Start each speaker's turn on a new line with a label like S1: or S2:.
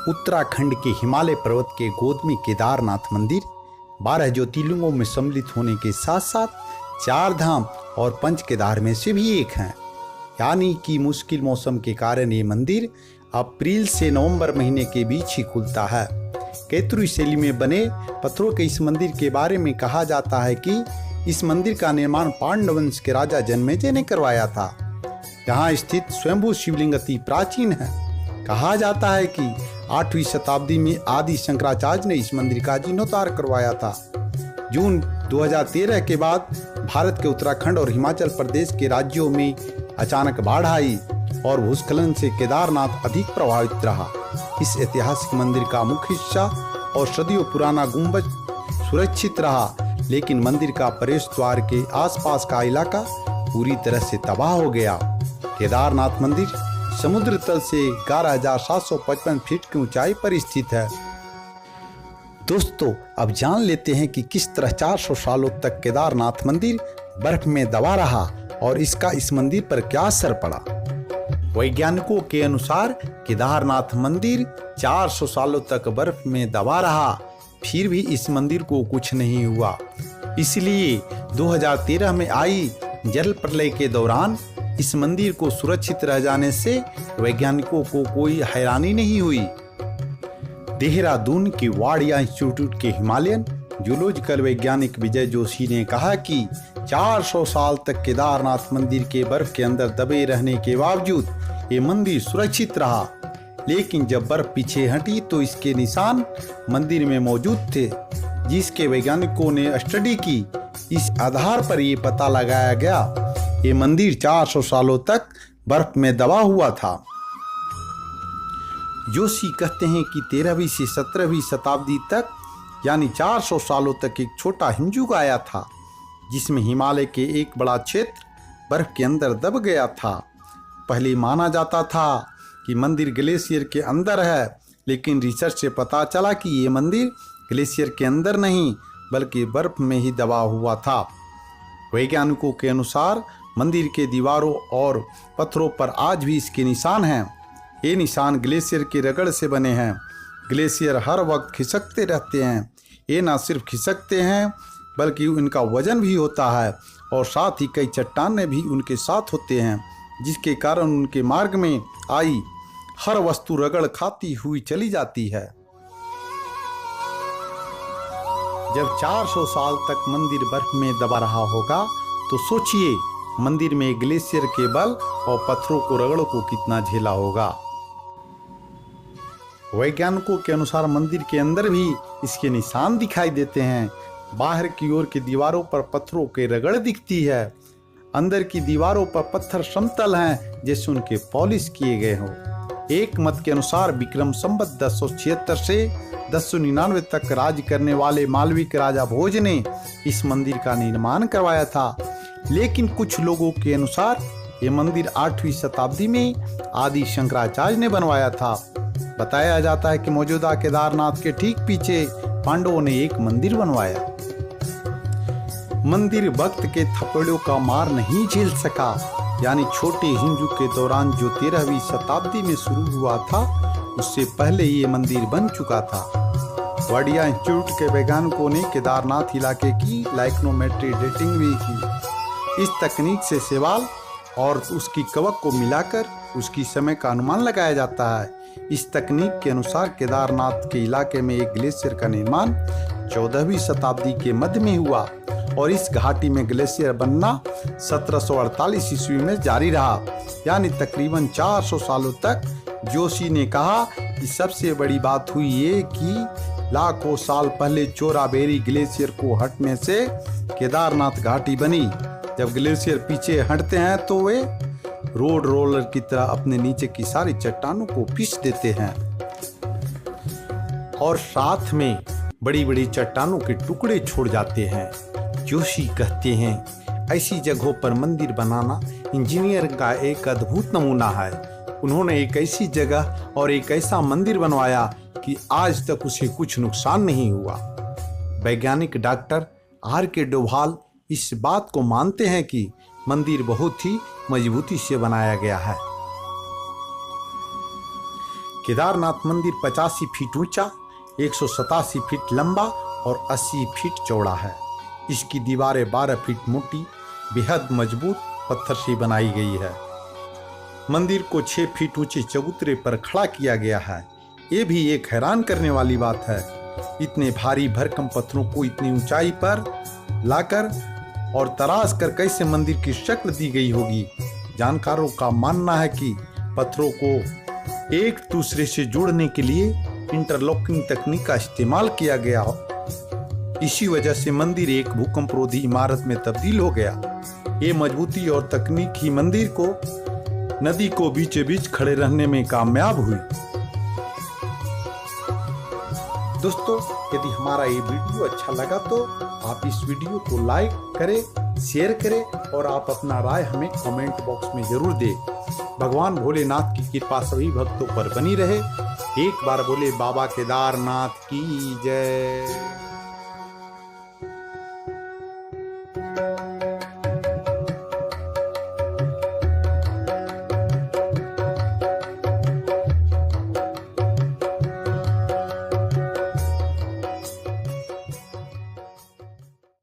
S1: उत्तराखंड के हिमालय पर्वत के गोद में केदारनाथ मंदिर 12 ज्योतिर्लिंगों में सम्मिलित होने के साथ साथ 4 धाम और 5 केदार में से भी एक हैं। यानी कि मुश्किल मौसम के कारण ये मंदिर अप्रैल से नवंबर महीने के बीच ही खुलता है। कैथुरी शैली में बने पत्थरों के इस मंदिर के बारे में कहा जाता है कि इस मंदिर का निर्माण पांडव वंश के राजा जन्मेजय ने करवाया था। यहाँ स्थित स्वयंभू शिवलिंग अति प्राचीन है। कहा जाता है कि 8वीं शताब्दी में आदि शंकराचार्य ने इस मंदिर का जीर्णोद्धार करवाया था। जून 2013 के बाद भारत के उत्तराखंड और हिमाचल प्रदेश के राज्यों में अचानक बाढ़ आई और भूस्खलन से केदारनाथ अधिक प्रभावित रहा। इस ऐतिहासिक मंदिर का मुख्य हिस्सा और सदियों पुराना गुंबद सुरक्षित रहा, लेकिन मंदिर का प्रवेश द्वार के आसपास का इलाका पूरी तरह से तबाह हो गया। केदारनाथ मंदिर समुद्र तल से 11,755 फीट की ऊंचाई पर स्थित है। दोस्तों, अब जान लेते हैं कि किस तरह 400 सालों तक केदारनाथ मंदिर बर्फ में दबा रहा और इसका इस मंदिर पर क्या असर पड़ा। वैज्ञानिकों के अनुसार केदारनाथ मंदिर 400 सालों तक बर्फ में दबा रहा, फिर भी इस मंदिर को कुछ नहीं हुआ। इसलिए 2013 में आई जल प्रलय के दौरान इस मंदिर को सुरक्षित रह जाने से वैज्ञानिकों को कोई हैरानी नहीं हुई। देहरादून के वाडिया इंस्टीट्यूट के हिमालयन जूलॉजिकल वैज्ञानिक विजय जोशी ने कहा कि 400 साल तक केदारनाथ मंदिर के बर्फ के अंदर दबे रहने के बावजूद ये मंदिर सुरक्षित रहा, लेकिन जब बर्फ पीछे हटी तो इसके निशान मंदिर में मौजूद थे, जिसके वैज्ञानिकों ने स्टडी की। इस आधार पर ये पता लगाया गया ये मंदिर 400 सालों तक बर्फ में दबा हुआ था। जोशी कहते हैं कि 13वीं से 17वीं शताब्दी तक यानी 400 सालों तक एक छोटा हिमयुग आया था, जिसमें हिमालय के एक बड़ा क्षेत्र बर्फ के अंदर दब गया था। पहले माना जाता था कि मंदिर ग्लेशियर के अंदर है, लेकिन रिसर्च से पता चला कि ये मंदिर ग्लेशियर के अंदर नहीं बल्कि बर्फ में ही दबा हुआ था। वैज्ञानिकों के अनुसार मंदिर के दीवारों और पत्थरों पर आज भी इसके निशान हैं। ये निशान ग्लेशियर के रगड़ से बने हैं। ग्लेशियर हर वक्त खिसकते रहते हैं। ये न सिर्फ खिसकते हैं बल्कि उनका वजन भी होता है और साथ ही कई चट्टानें भी उनके साथ होते हैं, जिसके कारण उनके मार्ग में आई हर वस्तु रगड़ खाती हुई चली जाती है। जब 400 साल तक मंदिर बर्फ में दबा रहा होगा तो सोचिए मंदिर में ग्लेशियर के बल और पत्थरों को रगड़ों को कितना झेला होगा। वैज्ञानिकों के अनुसार मंदिर के अंदर भी इसके निशान दिखाई देते हैं। बाहर की ओर की दीवारों पर पत्थरों के रगड़ दिखती है। अंदर की दीवारों पर पत्थर समतल हैं, जैसे उनके पॉलिश किए गए हों। एक मत के अनुसार विक्रम संवत 1076 से 1099 तक राज करने वाले मालविक राजा भोज ने इस मंदिर का निर्माण करवाया था, लेकिन कुछ लोगों के अनुसार ये मंदिर 8वीं शताब्दी में आदि शंकराचार्य ने बनवाया था। बताया जाता है कि मौजूदा केदारनाथ के ठीक पीछे पांडवों ने एक मंदिर बनवाया। मंदिर वक्त के थपेड़ों का मार नहीं झेल सका, यानी छोटे हिमयुग के दौरान जो 13वीं शताब्दी में शुरू हुआ था उससे पहले ये मंदिर बन चुका था। वाडिया इंस्टीट्यूट के वैज्ञानिकों ने केदारनाथ इलाके की लाइक्नोमेट्रिक डेटिंग भी की। इस तकनीक से शैवाल और उसकी कवक को मिलाकर उसकी समय का अनुमान लगाया जाता है। इस तकनीक के अनुसार केदारनाथ के इलाके में एक ग्लेशियर का निर्माण 14वीं शताब्दी के मध्य में हुआ और इस घाटी में ग्लेशियर बनना 1748 ईस्वी में जारी रहा, यानी तकरीबन 400 सालों तक। जोशी ने कहा कि सबसे बड़ी बात हुई ये कि लाखों साल पहले चोराबेरी ग्लेशियर को हटने से केदारनाथ घाटी बनी। जब ग्लेशियर पीछे हटते हैं तो वे रोड रोलर की तरह अपने नीचे की सारी चट्टानों को पीस देते हैं और साथ में बड़ी बड़ी चट्टानों के टुकड़े छोड़ जाते हैं। जोशी कहते हैं ऐसी जगहों पर मंदिर बनाना इंजीनियर का एक अद्भुत नमूना है। उन्होंने एक ऐसी जगह और एक ऐसा मंदिर बनवाया कि आज तक उसे कुछ नुकसान नहीं हुआ। वैज्ञानिक डॉक्टर आर के डोभाल इस बात को मानते हैं कि मंदिर बहुत ही मजबूती से बनाया गया है। केदारनाथ मंदिर 85 फीट ऊंचा, 187 फीट लंबा और 80 फीट चौड़ा है। इसकी दीवारें 12 फीट मोटी बेहद मजबूत पत्थर से बनाई गई है। मंदिर को 6 फीट ऊंचे चबूतरे पर खड़ा किया गया है। ये भी एक हैरान करने वाली बात है। इतने भारी भरकम पत्थरों को इतनी ऊंचाई पर लाकर और तराश कर कैसे मंदिर की शक्ल दी गई होगी। जानकारों का मानना है कि पत्थरों को एक दूसरे से जोड़ने के लिए इंटरलॉकिंग तकनीक का इस्तेमाल किया गया। इसी वजह से मंदिर एक भूकंपरोधी इमारत में तब्दील हो गया। ये मजबूती और तकनीक ही मंदिर को नदी को बीचों बीच खड़े रहने में कामयाब हुई। दोस्तों, यदि हमारा ये वीडियो अच्छा लगा तो आप इस वीडियो को लाइक करें, शेयर करें और आप अपना राय हमें कमेंट बॉक्स में जरूर दें। भगवान भोलेनाथ की कृपा सभी भक्तों पर बनी रहे। एक बार बोले बाबा केदारनाथ की जय।